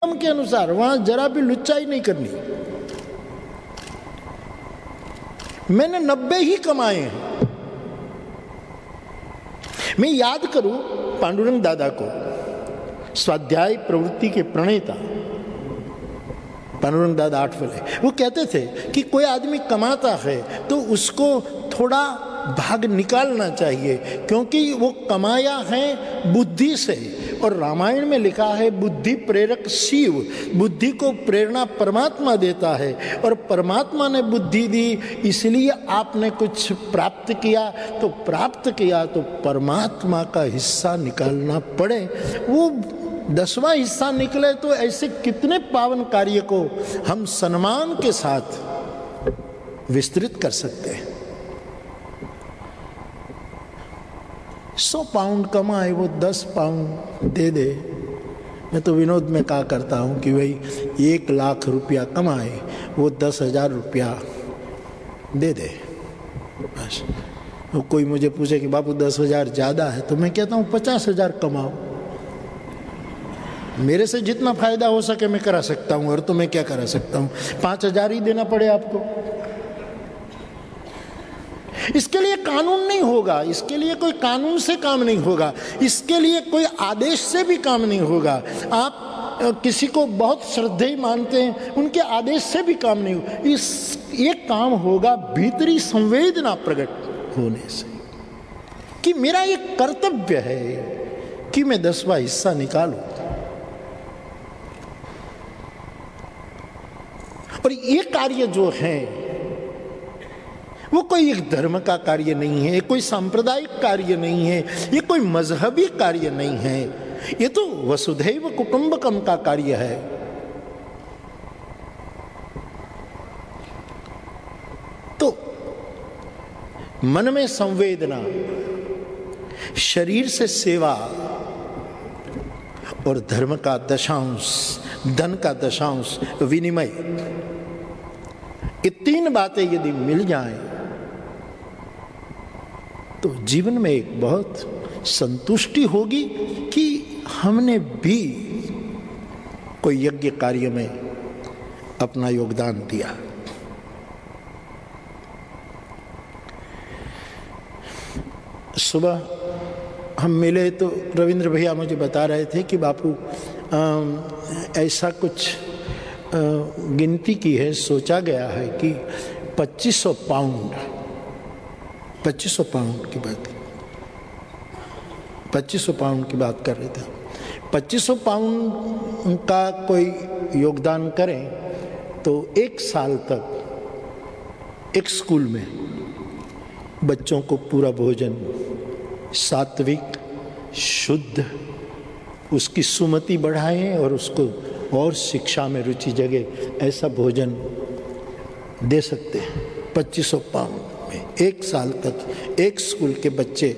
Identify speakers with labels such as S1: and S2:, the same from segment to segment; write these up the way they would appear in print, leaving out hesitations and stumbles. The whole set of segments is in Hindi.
S1: नियम के अनुसार, वहां जरा भी लुच्चाई नहीं करनी। मैंने 90 ही कमाए हैं। मैं याद करूं पांडुरंग दादा को, स्वाध्याय प्रवृत्ति के प्रणेता पांडुरंग दादा आठवले। वो कहते थे कि कोई आदमी कमाता है तो उसको थोड़ा भाग निकालना चाहिए, क्योंकि वो कमाया है बुद्धि से, और रामायण में लिखा है बुद्धि प्रेरक शिव, बुद्धि को प्रेरणा परमात्मा देता है, और परमात्मा ने बुद्धि दी, इसलिए आपने कुछ प्राप्त किया तो परमात्मा का हिस्सा निकालना पड़े। वो 10वां हिस्सा निकले तो ऐसे कितने पावन कार्य को हम सम्मान के साथ विस्तृत कर सकते हैं। 100 पाउंड कमाए, वो 10 पाउंड दे दे। मैं तो विनोद में कहा करता हूँ कि भाई 1 लाख रुपया कमाए, वो 10,000 रुपया दे दे बस। तो कोई मुझे पूछे कि बापू 10,000 ज़्यादा है, तो मैं कहता हूँ 50,000 कमाओ, मेरे से जितना फायदा हो सके मैं करा सकता हूँ, और तो मैं क्या करा सकता हूँ। 5,000 ही देना पड़े आपको, इसके लिए कानून नहीं होगा, इसके लिए कोई कानून से काम नहीं होगा, इसके लिए कोई आदेश से भी काम नहीं होगा। आप किसी को बहुत श्रद्धेय मानते हैं, उनके आदेश से भी काम नहीं होगा। ये काम होगा भीतरी संवेदना प्रकट होने से, कि मेरा ये कर्तव्य है कि मैं 10वां हिस्सा निकालूं। और ये कार्य जो है वो कोई एक धर्म का कार्य नहीं है, कोई सांप्रदायिक कार्य नहीं है, ये कोई मजहबी कार्य नहीं है, ये तो वसुधैव कुटुंबकम का कार्य है। तो मन में संवेदना, शरीर से सेवा और धर्म का दशांश, धन का दशांश विनिमय, ये 3 बातें यदि मिल जाएं तो जीवन में एक बहुत संतुष्टि होगी कि हमने भी कोई यज्ञ कार्य में अपना योगदान दिया। सुबह हम मिले तो रविंद्र भैया मुझे बता रहे थे कि बापू ऐसा कुछ गिनती की है, सोचा गया है कि 2500 पाउंड की बात, 2500 पाउंड की बात कर रहे थे। 2500 पाउंड का कोई योगदान करें तो 1 साल तक एक स्कूल में बच्चों को पूरा भोजन सात्विक शुद्ध, उसकी सुमति बढ़ाएं और उसको और शिक्षा में रुचि जगे, ऐसा भोजन दे सकते हैं। 2500 पाउंड में 1 साल तक एक स्कूल के बच्चे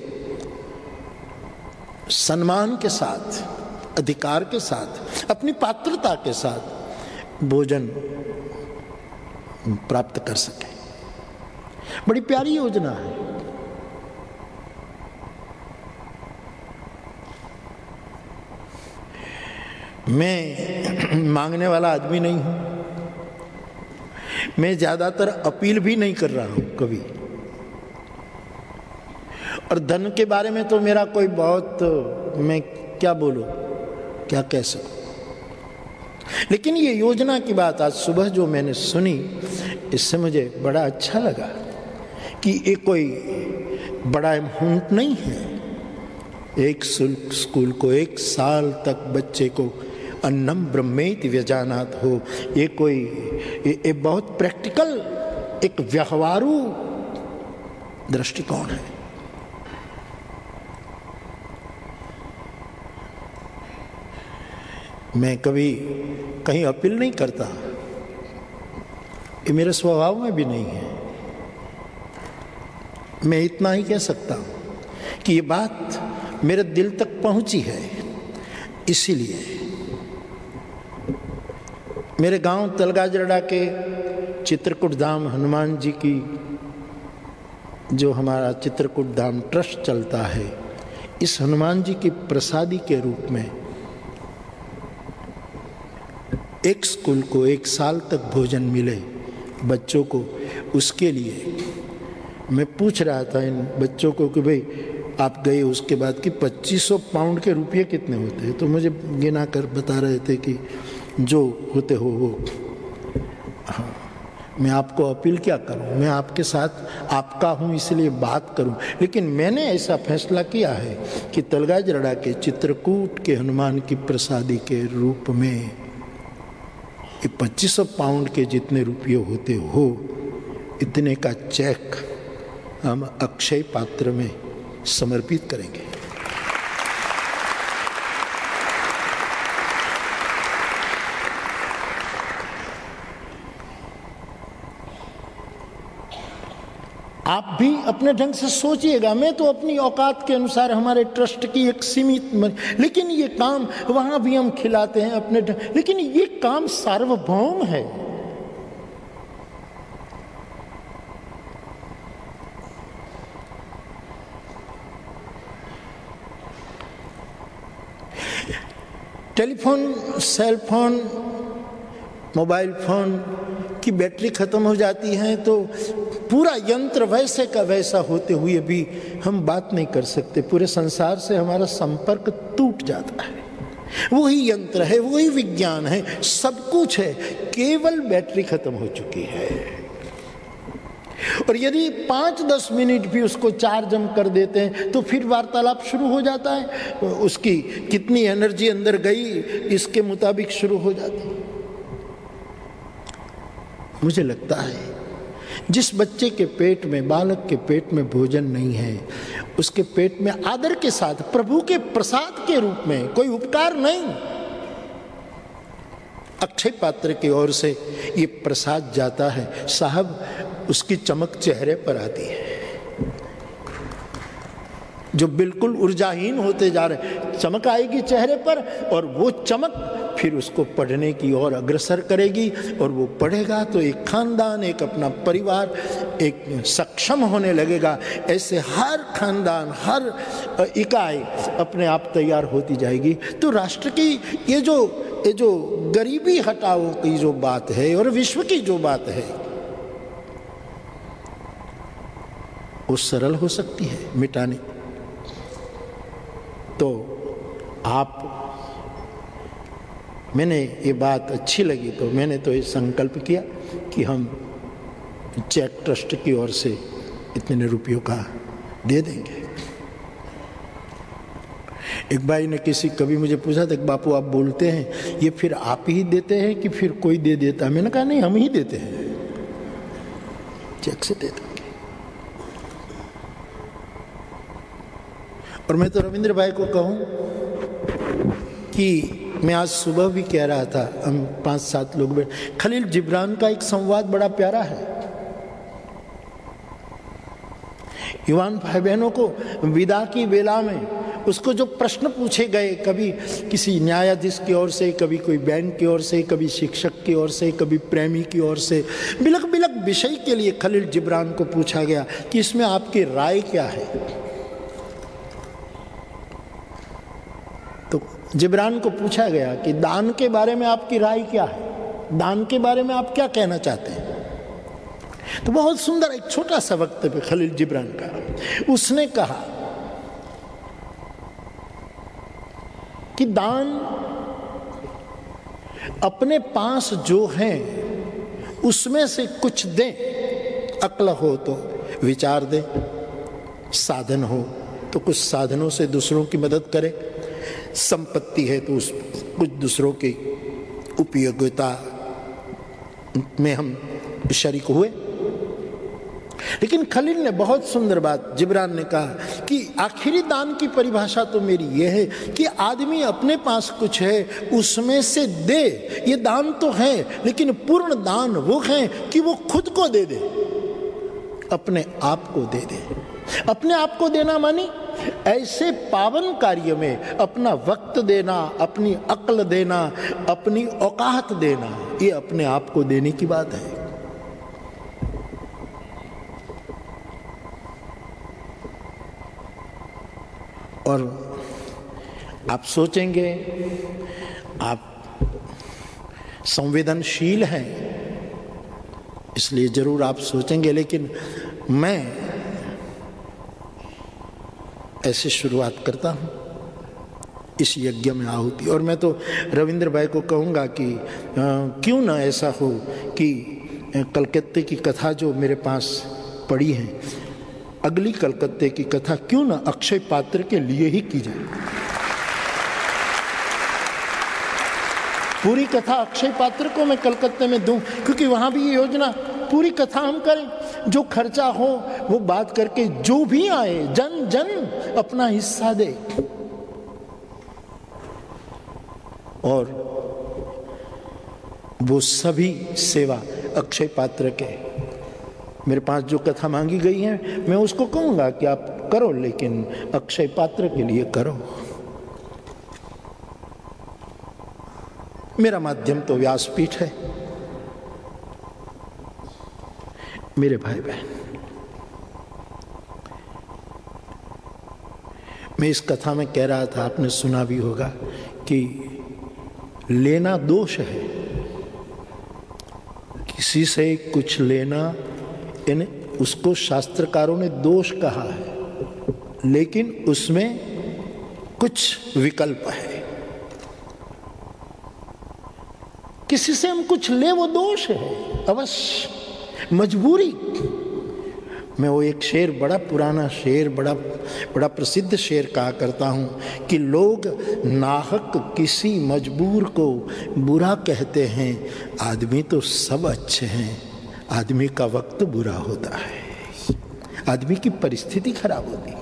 S1: सम्मान के साथ, अधिकार के साथ, अपनी पात्रता के साथ भोजन प्राप्त कर सके। बड़ी प्यारी योजना है। मैं मांगने वाला आदमी नहीं हूं, मैं ज्यादातर अपील भी नहीं कर रहा हूं कभी, और धन के बारे में तो मेरा कोई बहुत, मैं क्या बोलूं, क्या कह सकूं। लेकिन ये योजना की बात आज सुबह जो मैंने सुनी, इससे मुझे बड़ा अच्छा लगा कि ये कोई बड़ा अमाउंट नहीं है। एक स्कूल को 1 साल तक बच्चे को अन्नम ब्रह्मेति व्यजानात हो, ये बहुत प्रैक्टिकल, एक व्यवहारू दृष्टिकोण है। मैं कभी कहीं अपील नहीं करता, ये मेरे स्वभाव में भी नहीं है। मैं इतना ही कह सकता हूं कि ये बात मेरे दिल तक पहुंची है। इसीलिए मेरे गांव तलगाजरड़ा के चित्रकूट धाम हनुमान जी की, जो हमारा चित्रकूट धाम ट्रस्ट चलता है, इस हनुमान जी की प्रसादी के रूप में एक स्कूल को 1 साल तक भोजन मिले बच्चों को, उसके लिए मैं पूछ रहा था इन बच्चों को कि भाई आप गए उसके बाद कि 2500 पाउंड के रुपये कितने होते हैं, तो मुझे गिना कर बता रहे थे कि जो होते हो वो। हाँ, मैं आपको अपील क्या करूं, मैं आपके साथ आपका हूं इसलिए बात करूं, लेकिन मैंने ऐसा फैसला किया है कि तलगाजरड़ा के चित्रकूट के हनुमान की प्रसादी के रूप में ये 2500 पाउंड के जितने रुपये होते हो इतने का चेक हम अक्षय पात्र में समर्पित करेंगे। आप भी अपने ढंग से सोचिएगा। मैं तो अपनी औकात के अनुसार हमारे ट्रस्ट की एक सीमित, लेकिन ये काम वहां भी हम खिलाते हैं अपने ढंग, लेकिन ये काम सार्वभौम है। Telephone, cell phone, mobile phone की बैटरी खत्म हो जाती है तो पूरा यंत्र वैसे का वैसा होते हुए भी हम बात नहीं कर सकते, पूरे संसार से हमारा संपर्क टूट जाता है। वही यंत्र है, वही विज्ञान है, सब कुछ है, केवल बैटरी खत्म हो चुकी है। और यदि 5-10 मिनट भी उसको चार्ज हम कर देते हैं तो फिर वार्तालाप शुरू हो जाता है, उसकी कितनी एनर्जी अंदर गई इसके मुताबिक शुरू हो जाती है। मुझे लगता है जिस बच्चे के पेट में, बालक के पेट में भोजन नहीं है, उसके पेट में आदर के साथ प्रभु के प्रसाद के रूप में, कोई उपकार नहीं, अक्षय पात्र की ओर से ये प्रसाद जाता है, साहब उसकी चमक चेहरे पर आती है। जो बिल्कुल ऊर्जाहीन होते जा रहे, चमक आएगी चेहरे पर और वो चमक फिर उसको पढ़ने की ओर अग्रसर करेगी और वो पढ़ेगा तो एक खानदान, एक अपना परिवार एक सक्षम होने लगेगा। ऐसे हर खानदान, हर इकाई अपने आप तैयार होती जाएगी। तो राष्ट्र की ये जो गरीबी हटाओ की जो बात है और विश्व की जो बात है वो सरल हो सकती है मिटाने। तो मैंने ये बात अच्छी लगी तो मैंने तो ये संकल्प किया कि हम चेक ट्रस्ट की ओर से इतने रुपयों का दे देंगे। एक भाई ने कभी मुझे पूछा था, बापू आप बोलते हैं ये फिर आप ही देते हैं कि फिर कोई दे देता है? मैंने कहा नहीं, हम ही देते हैं, चेक से दे देंगे। और मैं तो रविंद्र भाई को कहूं कि मैं आज सुबह भी कह रहा था, हम 5-7 लोग बैठे, खलील जिब्रान का एक संवाद बड़ा प्यारा है। युवान भाई बहनों को विदा की बेला में उसको जो प्रश्न पूछे गए, कभी किसी न्यायाधीश की ओर से, कभी कोई बैंक की ओर से, कभी शिक्षक की ओर से, कभी प्रेमी की ओर से, बिलक बिलक विषय के लिए खलील जिब्रान को पूछा गया कि इसमें आपकी राय क्या है। तो जिब्रान को पूछा गया कि दान के बारे में आपकी राय क्या है, दान के बारे में आप क्या कहना चाहते हैं। तो बहुत सुंदर एक छोटा सा वक्तव्य खलील जिब्रान का। उसने कहा कि दान अपने पास जो है उसमें से कुछ दें, अक्ल हो तो विचार दें, साधन हो तो कुछ साधनों से दूसरों की मदद करें, संपत्ति है तो उस कुछ दूसरों की उपयोगिता में हम शरीक हुए। लेकिन खलील ने बहुत सुंदर बात, जिब्रान ने कहा कि आखिरी दान की परिभाषा तो मेरी यह है कि आदमी अपने पास कुछ है उसमें से दे। ये दान तो है, लेकिन पूर्ण दान वो है कि वो खुद को दे दे, अपने आप को दे दे। अपने आप को देना मानी ऐसे पावन कार्य में अपना वक्त देना, अपनी अक्ल देना, अपनी औकात देना, ये अपने आप को देने की बात है। और आप सोचेंगे, आप संवेदनशील हैं, इसलिए जरूर आप सोचेंगे। लेकिन मैं ऐसे शुरुआत करता हूँ इस यज्ञ में आहुति। और मैं तो रविंद्र भाई को कहूँगा कि क्यों ना ऐसा हो कि कलकत्ते की कथा जो मेरे पास पड़ी है, अगली कलकत्ते की कथा क्यों ना अक्षय पात्र के लिए ही की जाए। पूरी कथा अक्षय पात्र को मैं कलकत्ते में दूं, क्योंकि वहां भी ये योजना, पूरी कथा हम करें, जो खर्चा हो वो बात करके, जो भी आए जन जन अपना हिस्सा दे। और वो सभी सेवा अक्षय पात्र के, मेरे पास जो कथा मांगी गई है मैं उसको कहूंगा कि आप करो, लेकिन अक्षय पात्र के लिए करो। मेरा माध्यम तो व्यासपीठ है। मेरे भाई बहन, मैं इस कथा में कह रहा था, आपने सुना भी होगा कि लेना दोष है। किसी से कुछ लेना, इन उसको शास्त्रकारों ने दोष कहा है, लेकिन उसमें कुछ विकल्प है। किसी से हम कुछ ले वो दोष है अवश्य, मजबूरी। मैं वो एक शेर, बड़ा पुराना शेर, बड़ा प्रसिद्ध शेर कहा करता हूँ कि लोग नाहक किसी मजबूर को बुरा कहते हैं, आदमी तो सब अच्छे हैं, आदमी का वक्त बुरा होता है, आदमी की परिस्थिति खराब होती है,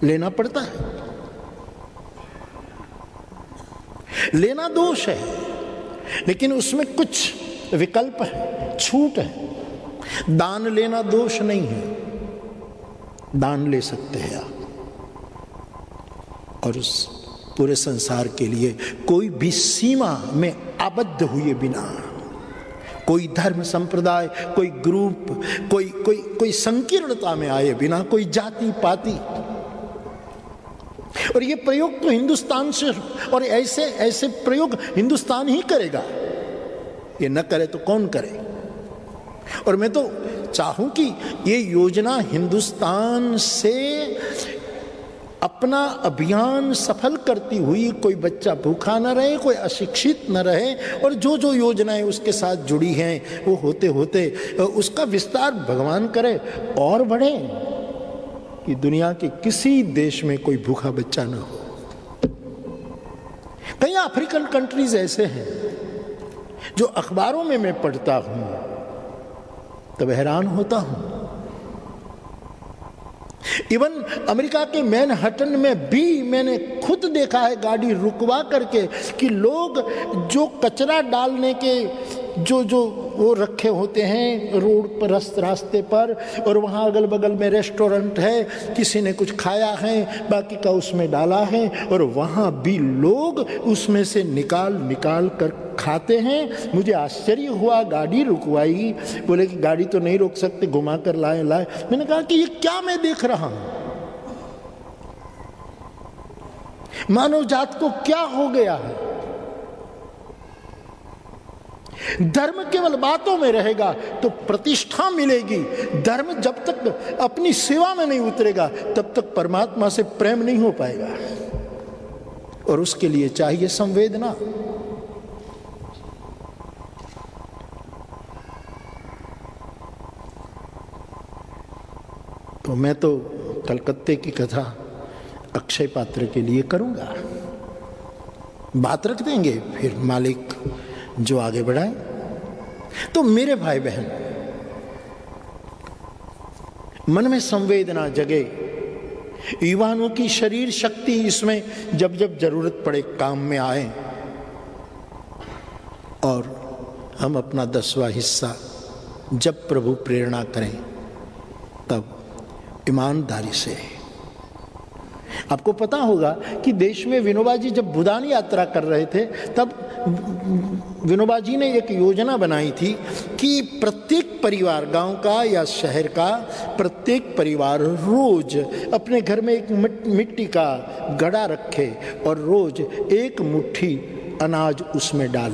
S1: लेना पड़ता है। लेना दोष है, लेकिन उसमें कुछ विकल्प है, छूट है। दान लेना दोष नहीं है, दान ले सकते हैं आप, और उस पूरे संसार के लिए कोई भी सीमा में आबद्ध हुए बिना, कोई धर्म संप्रदाय, कोई ग्रुप, कोई संकीर्णता में आए बिना, कोई जाति पाति। और ये प्रयोग तो हिंदुस्तान से, और ऐसे प्रयोग हिंदुस्तान ही करेगा, ये न करे तो कौन करे। और मैं तो चाहूं कि ये योजना हिंदुस्तान से अपना अभियान सफल करती हुई कोई बच्चा भूखा न रहे, कोई अशिक्षित न रहे, और जो जो योजनाएं उसके साथ जुड़ी हैं वो होते होते उसका विस्तार भगवान करे और बढ़े, कि दुनिया के किसी देश में कोई भूखा बच्चा न हो। कई अफ्रीकन कंट्रीज ऐसे हैं जो अखबारों में मैं पढ़ता हूं तब हैरान होता हूं। इवन अमेरिका के मैनहट्टन में भी मैंने खुद देखा है गाड़ी रुकवा करके कि लोग जो कचरा डालने के जो वो रखे होते हैं रोड पर, रास्ते पर, और वहाँ अगल बगल में रेस्टोरेंट है, किसी ने कुछ खाया है बाकी का उसमें डाला है, और वहाँ भी लोग उसमें से निकाल कर खाते हैं। मुझे आश्चर्य हुआ, गाड़ी रुकवाई, बोले कि गाड़ी तो नहीं रोक सकते, घुमा कर लाए। मैंने कहा कि ये क्या मैं देख रहा हूँ, मानव जात को क्या हो गया है। धर्म केवल बातों में रहेगा तो प्रतिष्ठा मिलेगी, धर्म जब तक अपनी सेवा में नहीं उतरेगा तब तक परमात्मा से प्रेम नहीं हो पाएगा, और उसके लिए चाहिए संवेदना। तो मैं तो कलकत्ते की कथा अक्षय पात्र के लिए करूंगा, बात रख देंगे, फिर मालिक जो आगे बढ़ाए। तो मेरे भाई बहन, मन में संवेदना जगे, युवाओं की शरीर शक्ति इसमें जब जब जरूरत पड़े काम में आए, और हम अपना 10वां हिस्सा जब प्रभु प्रेरणा करें तब ईमानदारी से। आपको पता होगा कि देश में विनोबा जी जब भूदान यात्रा कर रहे थे तब विनोबा जी ने एक योजना बनाई थी कि प्रत्येक परिवार, गांव का या शहर का प्रत्येक परिवार रोज अपने घर में एक मिट्टी का घड़ा रखे और रोज एक मुट्ठी अनाज उसमें डाले।